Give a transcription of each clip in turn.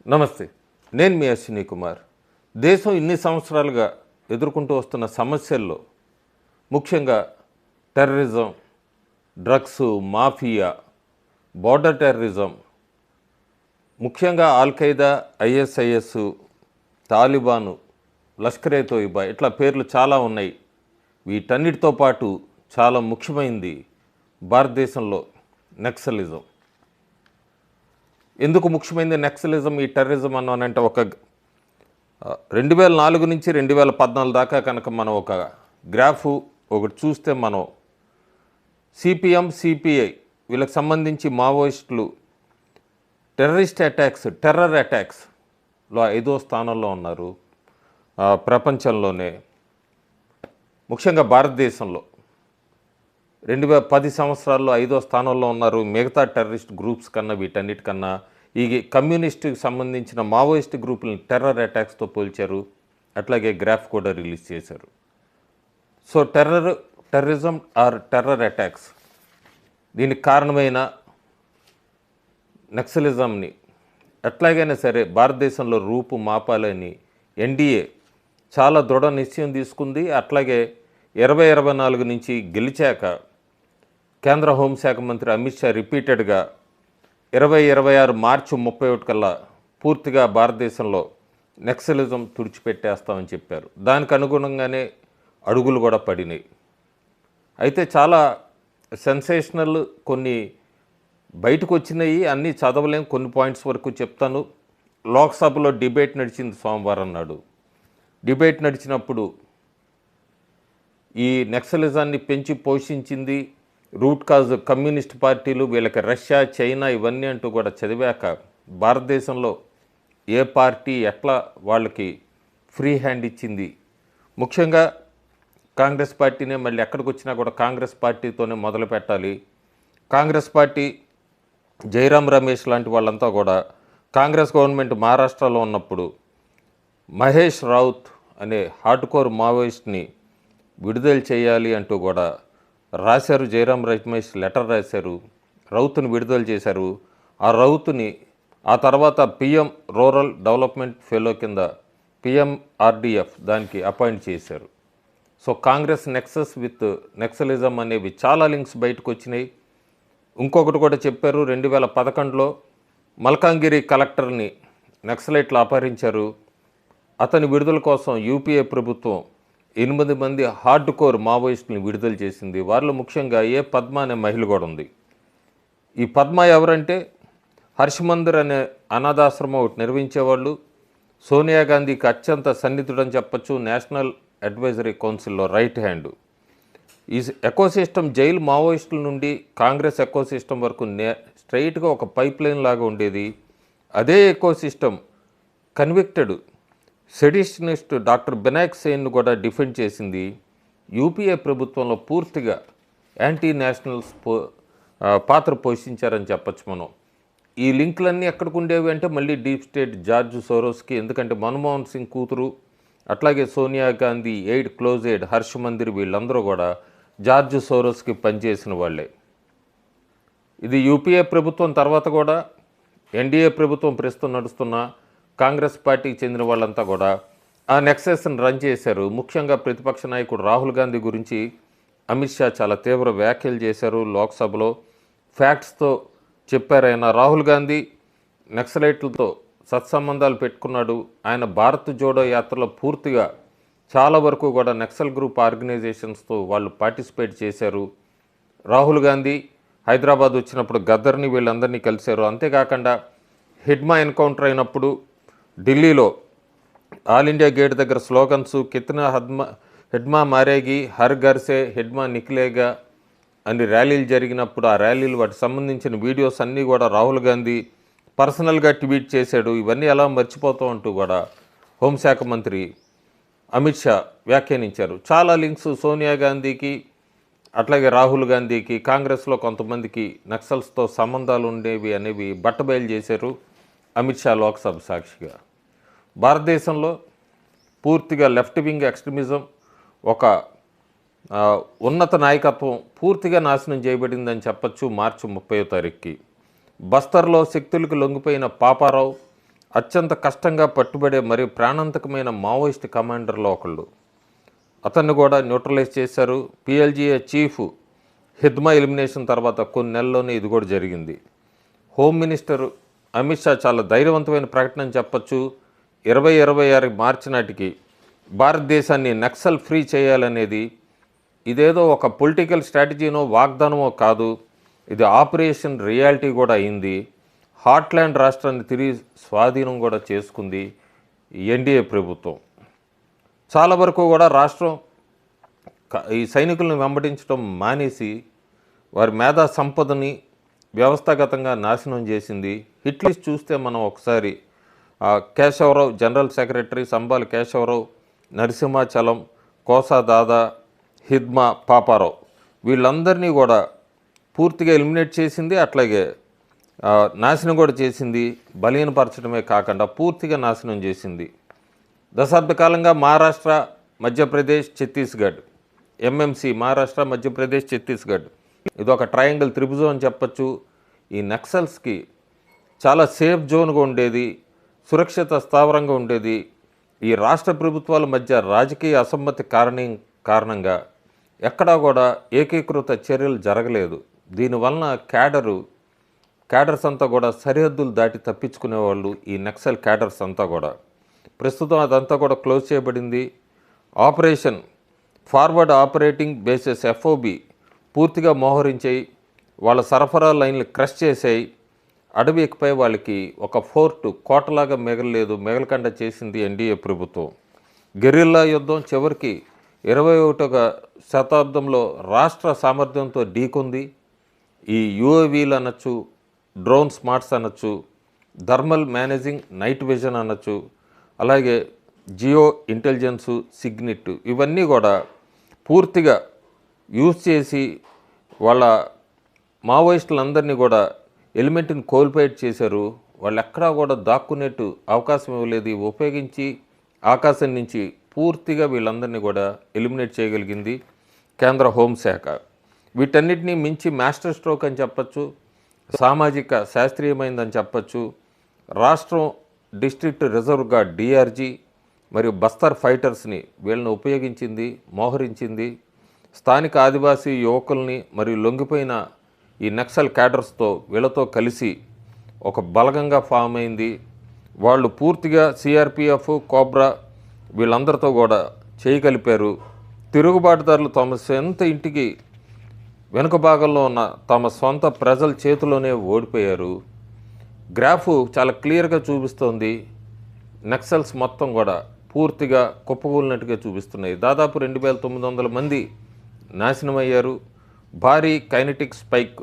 నమస్తే. నేను మీ అశ్విని కుమార్. దేశం ఇన్ని సంవత్సరాలుగా ఎదుర్కొంటూ వస్తున్న సమస్యల్లో ముఖ్యంగా terrorism, drugs, mafia, border terrorism, ముఖ్యంగా ఆల్-ఖైదా, ఐఎస్ఐఎస్, తాలిబాను, లష్కరే తోయిబా ఇట్లా పేర్లు చాలా ఉన్నాయి. వీటన్నిటితో పాటు చాలా ముఖ్యమైనది భారతదేశంలో నక్సలిజం. ఎందుకు ముఖ్యమైనది నక్సలిజం, ఈ టెర్రరిజం అన్నానంటే 2004 నుంచి 2014 దాకా కనుక మనం ఒక గ్రాఫ్ ఒకటి చూస్తే మనం సిపిఎం, సిపిఐ వీళ్ళకి సంబంధించి మావోయిస్టులు టెర్రర్ అటాక్స్లో 5వ స్థానంలో ఉన్నారు ప్రపంచంలోనే. ముఖ్యంగా భారతదేశంలో 2010 సంవత్సరాల్లో 5వ స్థానంలో ఉన్నారు. మిగతా టెర్రరిస్ట్ గ్రూప్స్ కన్నా వీటన్నిటికన్నా ఈ కమ్యూనిస్టుకి సంబంధించిన మావోయిస్ట్ గ్రూపులను టెర్రర్ అటాక్స్తో పోల్చారు. అట్లాగే గ్రాఫ్ కూడా రిలీజ్ చేశారు. So terrorism or terror attacks దీనికి కారణమైన నక్సలిజంని ఎట్లాగైనా సరే భారతదేశంలో రూపు మాపాలని ఎన్డీఏ చాలా దృఢ నిశ్చయం తీసుకుంది. అట్లాగే 2024 నుంచి గెలిచాక కేంద్ర హోంశాఖ మంత్రి అమిత్ షా రిపీటెడ్గా 2026 మార్చి 31 కల్లా పూర్తిగా భారతదేశంలో నక్సలిజం తుడిచిపెట్టేస్తామని చెప్పారు. దానికి అనుగుణంగానే అడుగులు కూడా పడినాయి. అయితే చాలా సెన్సేషనల్ కొన్ని బయటకు వచ్చినాయి, అన్నీ చదవలేం, కొన్ని పాయింట్స్ వరకు చెప్తాను. లోక్సభలో డిబేట్ నడిచింది సోమవారం నాడు. డిబేట్ నడిచినప్పుడు ఈ నక్సలిజాన్ని పెంచి పోషించింది రూట్ కాజ్ కమ్యూనిస్ట్ పార్టీలు, వీళ్ళకి రష్యా, చైనా ఇవన్నీ అంటూ కూడా చదివాక భారతదేశంలో ఏ పార్టీ ఎట్లా వాళ్ళకి ఫ్రీ హ్యాండ్ ఇచ్చింది, ముఖ్యంగా కాంగ్రెస్ పార్టీనే మళ్ళీ ఎక్కడికి వచ్చినా కూడా కాంగ్రెస్ పార్టీతోనే మొదలు పెట్టాలి. కాంగ్రెస్ పార్టీ జైరాం రమేష్ లాంటి వాళ్ళంతా కూడా కాంగ్రెస్ గవర్నమెంట్ మహారాష్ట్రలో ఉన్నప్పుడు మహేష్ రౌత్ అనే హార్డ్కోర్ మావోయిస్ట్ని విడుదల చేయాలి అంటూ కూడా రాశారు. జైరాం రమేష్ లెటర్ రాశారు, రౌత్ని విడుదల చేశారు. ఆ రౌత్ని ఆ తర్వాత పిఎం రూరల్ డెవలప్మెంట్ ఫెలో కింద పిఎంఆర్డిఎఫ్ దానికి అపాయింట్ చేశారు. So Congress Nexus with naxalism అనేవి చాలా లింక్స్ బయటకు వచ్చినాయి. ఇంకొకటి కూడా చెప్పారు, 2011లో మల్కాంగిరి కలెక్టర్ని నక్సలైట్లు అపహరించారు. అతని విడుదల కోసం యూపీఏ ప్రభుత్వం 8 మంది హార్డ్ కోర్ మావోయిస్టుని విడుదల చేసింది. వారిలో ముఖ్యంగా పద్మ అనే మహిళ కూడా ఉంది. ఈ పద్మ ఎవరంటే హర్షమందిర్ అనే అనాథాశ్రమం ఒకటి నిర్వహించేవాళ్ళు. సోనియా గాంధీకి అత్యంత సన్నిహితుడని చెప్పచ్చు, నేషనల్ అడ్వైజరీ కౌన్సిల్లో రైట్ హ్యాండ్. ఈ ఎకోసిస్టమ్ జైలు మావోయిస్టుల నుండి కాంగ్రెస్ ఎకోసిస్టమ్ వరకు స్ట్రైట్గా ఒక పైప్ లైన్ లాగా ఉండేది. అదే ఎకోసిస్టమ్ కన్విక్టెడ్ సెడిషనిస్ట్ డాక్టర్ బినాయక్ సేన్ను కూడా డిఫెండ్ చేసింది. యూపీఏ ప్రభుత్వంలో పూర్తిగా యాంటీ నేషనల్స్ పాత్ర పోషించారని చెప్పచ్చు మనం. ఈ లింకులన్నీ ఎక్కడికి ఉండేవి అంటే మళ్ళీ డీప్ స్టేట్ జార్జ్ సోరోస్కి, ఎందుకంటే మన్మోహన్ సింగ్ కూతురు అట్లాగే సోనియా గాంధీ క్లోజ్ ఎయిడ్ హర్ష్ మందిర్ వీళ్ళందరూ కూడా జార్జ్ సోరోస్కి పనిచేసిన వాళ్ళే. ఇది యూపీఏ ప్రభుత్వం తర్వాత కూడా ఎన్డీఏ ప్రభుత్వం ప్రస్తుతం నడుస్తున్న కాంగ్రెస్ పార్టీకి చెందిన వాళ్ళంతా కూడా ఆ నెక్సెస్ని రన్ చేశారు. ముఖ్యంగా ప్రతిపక్ష నాయకుడు రాహుల్ గాంధీ గురించి అమిత్ షా చాలా తీవ్ర వ్యాఖ్యలు చేశారు లోక్సభలో. ఫ్యాక్ట్స్తో చెప్పారైనా రాహుల్ గాంధీ నక్సలైట్లతో సత్సంబంధాలు పెట్టుకున్నాడు. ఆయన భారత్ జోడో యాత్రలో పూర్తిగా చాలా వరకు కూడా నక్సల్ గ్రూప్ ఆర్గనైజేషన్స్తో వాళ్ళు పార్టిసిపేట్ చేశారు. రాహుల్ గాంధీ హైదరాబాద్ వచ్చినప్పుడు గద్దర్ని వీళ్ళందరినీ కలిశారు. అంతేకాకుండా హిడ్మా ఎన్కౌంటర్ అయినప్పుడు ఢిల్లీలో ఆల్ ఇండియా గేట్ దగ్గర స్లోగన్స్ కిత్నా హిడ్మా మారేగి, హర్ ఘర్సే హిడ్మా నిక్లేగా అని ర్యాలీలు జరిగినప్పుడు ఆ ర్యాలీలు వాటికి సంబంధించిన వీడియోస్ అన్నీ కూడా రాహుల్ గాంధీ పర్సనల్గా ట్వీట్ చేశాడు. ఇవన్నీ ఎలా మర్చిపోతాం అంటూ కూడా హోంశాఖ మంత్రి అమిత్ షా వ్యాఖ్యానించారు. చాలా లింక్స్ సోనియా గాంధీకి అట్లాగే రాహుల్ గాంధీకి కాంగ్రెస్లో కొంతమందికి నక్సల్స్తో సంబంధాలు ఉండేవి అనేవి బట్టబయలు చేశారు అమిత్ షా లోక్సభ సాక్షిగా. భారతదేశంలో పూర్తిగా లెఫ్ట్ వింగ్ ఎక్స్ట్రీమిజం, ఒక ఉన్నత నాయకత్వం పూర్తిగా నాశనం చేయబడిందని చెప్పచ్చు. మార్చి 30వ తారీఖుకి బస్తర్లో శక్తులకు లొంగిపోయిన పాపారావు, అత్యంత కష్టంగా పట్టుబడే మరియు ప్రాణాంతకమైన మావోయిస్ట్ కమాండర్లో ఒకళ్ళు. అతన్ని కూడా న్యూట్రలైజ్ చేశారు. పిఎల్జిఏ చీఫ్ హిద్మా ఎలిమినేషన్ తర్వాత కొన్ని నెలల్లోనే ఇది కూడా జరిగింది. హోమ్ మినిస్టర్ అమిత్ షా చాలా ధైర్యవంతమైన ప్రకటన చెప్పచ్చు. 2026 మార్చి నాటికి భారతదేశాన్ని నక్సల్ ఫ్రీ చేయాలనేది ఇదేదో ఒక పొలిటికల్ స్ట్రాటజీనో వాగ్దానమో కాదు, ఇది ఆపరేషన్ రియాలిటీ కూడా అయింది. హార్ట్లాండ్ రాష్ట్రాన్ని తిరిగి స్వాధీనం కూడా చేసుకుంది ఎన్డీఏ ప్రభుత్వం. చాలా వరకు కూడా రాష్ట్రం ఈ సైనికులను వెంబడించడం మానేసి వారి మేధా సంపదని వ్యవస్థాగతంగా నాశనం చేసింది. హిట్ లిస్ట్ చూస్తే మనం ఒకసారి కేశవరావు జనరల్ సెక్రటరీ, సంబాల్ కేశవరావు, నరసింహాచలం, కోసా దాదా, హిద్మా పాపారావు వీళ్ళందరినీ కూడా పూర్తిగా ఎలిమినేట్ చేసింది. అట్లాగే నాశనం కూడా చేసింది. బలహీనపరచడమే కాకుండా పూర్తిగా నాశనం చేసింది. దశాబ్ద కాలంగా మహారాష్ట్ర, మధ్యప్రదేశ్, ఛత్తీస్గఢ్, ఎంఎంసి మహారాష్ట్ర, మధ్యప్రదేశ్, ఛత్తీస్గఢ్ ఇదొక ట్రయాంగిల్ త్రిభుజం అని చెప్పచ్చు. ఈ నక్సల్స్కి చాలా సేఫ్ జోన్గా ఉండేది, సురక్షిత స్థావరంగా ఉండేది. ఈ రాష్ట్ర ప్రభుత్వాల మధ్య రాజకీయ అసమ్మతి కారణంగా ఎక్కడా కూడా ఏకీకృత చర్యలు జరగలేదు. దీనివలన క్యాడర్స్ అంతా కూడా సరిహద్దులు దాటి తప్పించుకునేవాళ్ళు ఈ నక్సల్ క్యాడర్స్ అంతా కూడా. ప్రస్తుతం అదంతా కూడా క్లోజ్ చేయబడింది. Operation forward operating bases FOB పూర్తిగా మోహరించాయి. వాళ్ళ సరఫరా లైన్లు క్రష్ చేసాయి. అడవి ఎక్కిపై వాళ్ళకి ఒక ఫోర్ట్ కోటలాగా మిగలకుండా చేసింది ఎన్డీఏ ప్రభుత్వం. గెరిల్లా యుద్ధం చివరికి 21వ శతాబ్దంలో రాష్ట్ర సామర్థ్యంతో ఢీకొంది. ఈ యూఏవీలు అనొచ్చు, డ్రోన్ స్మార్ట్స్ అనొచ్చు, థర్మల్ మేనేజింగ్ నైట్ విజన్ అనొచ్చు, అలాగే జియో ఇంటెలిజెన్సు, సిగ్నిట్ ఇవన్నీ కూడా పూర్తిగా యూజ్ చేసి వాళ్ళ మావోయిస్టులందరినీ కూడా ఎలిమెంట్ని కోల్పోయేట్ చేశారు. వాళ్ళు ఎక్కడా కూడా దాక్కునేట్టు అవకాశం ఇవ్వలేదు. ఉపయోగించి ఆకాశం నుంచి పూర్తిగా వీళ్ళందరినీ కూడా ఎలిమినేట్ చేయగలిగింది కేంద్ర హోంశాఖ. వీటన్నిటినీ మించి మాస్టర్ స్ట్రోక్ అని చెప్పచ్చు, సామాజిక శాస్త్రీయమైందని చెప్పచ్చు. రాష్ట్రం డిస్ట్రిక్ట్ రిజర్వ్ గార్డ్ డిఆర్జీ మరియు బస్తర్ ఫైటర్స్ని వీళ్ళని ఉపయోగించింది, మోహరించింది. స్థానిక ఆదివాసీ యువకుల్ని మరియు లొంగిపోయిన ఈ నక్సల్ క్యాడర్స్తో వీళ్ళతో కలిసి ఒక బలగంగా ఫామ్ అయింది. వాళ్ళు పూర్తిగా సిఆర్పిఎఫ్, కోబ్రా వీళ్ళందరితో కూడా చేయగలిపారు. తిరుగుబాటుదారులు తమ సొంత ఇంటికి వెనుక భాగంలో ఉన్న తమ సొంత ప్రజల చేతిలోనే ఓడిపోయారు. గ్రాఫ్ చాలా క్లియర్గా చూపిస్తోంది. నక్సల్స్ మొత్తం కూడా పూర్తిగా కుప్పకూలినట్టుగా చూపిస్తున్నాయి. దాదాపు 2900 మంది నాశనమయ్యారు. భారీ కైనెటిక్ స్పైక్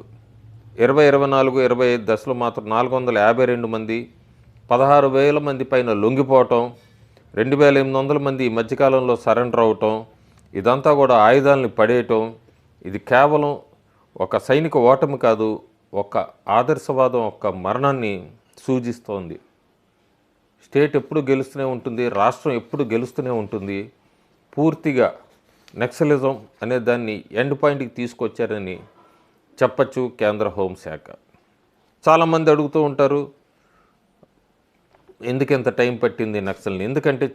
2024-25 దశలో మాత్రం 452 మంది, 16,000 మంది పైన లొంగిపోవటం, 2,800 మంది ఈ మధ్యకాలంలో సరెండర్ అవటం, ఇదంతా కూడా ఆయుధాలని పడేయటం. ఇది కేవలం ఒక సైనిక ఓటమి కాదు, ఒక ఆదర్శవాదం, ఒక మరణాన్ని సూచిస్తోంది. స్టేట్ ఎప్పుడు గెలుస్తూనే ఉంటుంది, రాష్ట్రం ఎప్పుడు గెలుస్తూనే ఉంటుంది. పూర్తిగా నక్సలిజం అనే దాన్ని ఎండ్ పాయింట్కి తీసుకొచ్చారని చెప్పచ్చు కేంద్ర హోంశాఖ. చాలామంది అడుగుతూ ఉంటారు ఎందుకెంత టైం పట్టింది నక్సల్ని. ఎందుకంటే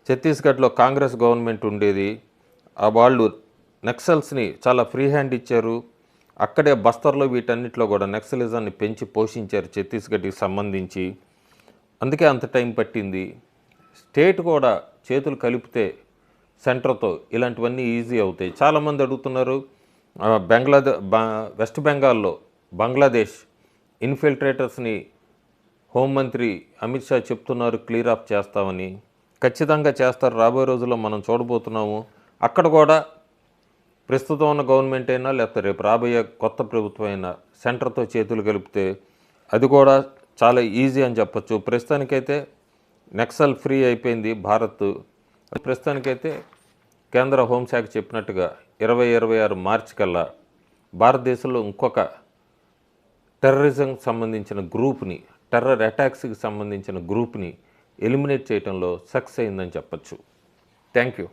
ఛత్తీస్గఢ్లో కాంగ్రెస్ గవర్నమెంట్ ఉండేది. వాళ్ళు నక్సల్స్ని చాలా ఫ్రీ హ్యాండ్ ఇచ్చారు. అక్కడే బస్తర్లో వీటన్నిటిలో కూడా నక్సలిజాన్ని పెంచి పోషించారు ఛత్తీస్గఢ్కి సంబంధించి. అందుకే అంత టైం పట్టింది. స్టేట్ కూడా చేతులు కలిపితే సెంటర్తో ఇలాంటివన్నీ ఈజీ అవుతాయి. చాలామంది అడుగుతున్నారు వెస్ట్ బెంగాల్లో బంగ్లాదేశ్ ఇన్ఫిల్ట్రేటర్స్ని హోంమంత్రి అమిత్ షా చెప్తున్నారు క్లియర్ ఆఫ్ చేస్తామని. ఖచ్చితంగా చేస్తారు, రాబోయే రోజుల్లో మనం చూడబోతున్నాము. అక్కడ కూడా ప్రస్తుతం ఉన్న గవర్నమెంట్ అయినా లేకపోతే రేపు రాబోయే కొత్త ప్రభుత్వం అయినా సెంటర్తో చేతులు కలిపితే అది కూడా చాలా ఈజీ అని చెప్పచ్చు. ప్రస్తుతానికైతే నక్సల్ ఫ్రీ అయిపోయింది భారత్. ప్రస్తుతానికైతే కేంద్ర హోంశాఖ చెప్పినట్టుగా 2026 మార్చి కల్లా భారతదేశంలో ఇంకొక టెర్రరిజంకి సంబంధించిన గ్రూప్ని, టెర్రర్ అటాక్స్కి సంబంధించిన గ్రూప్ని ఎలిమినేట్ చేయడంలో సక్సెస్ అయిందని చెప్పచ్చు. Thank you.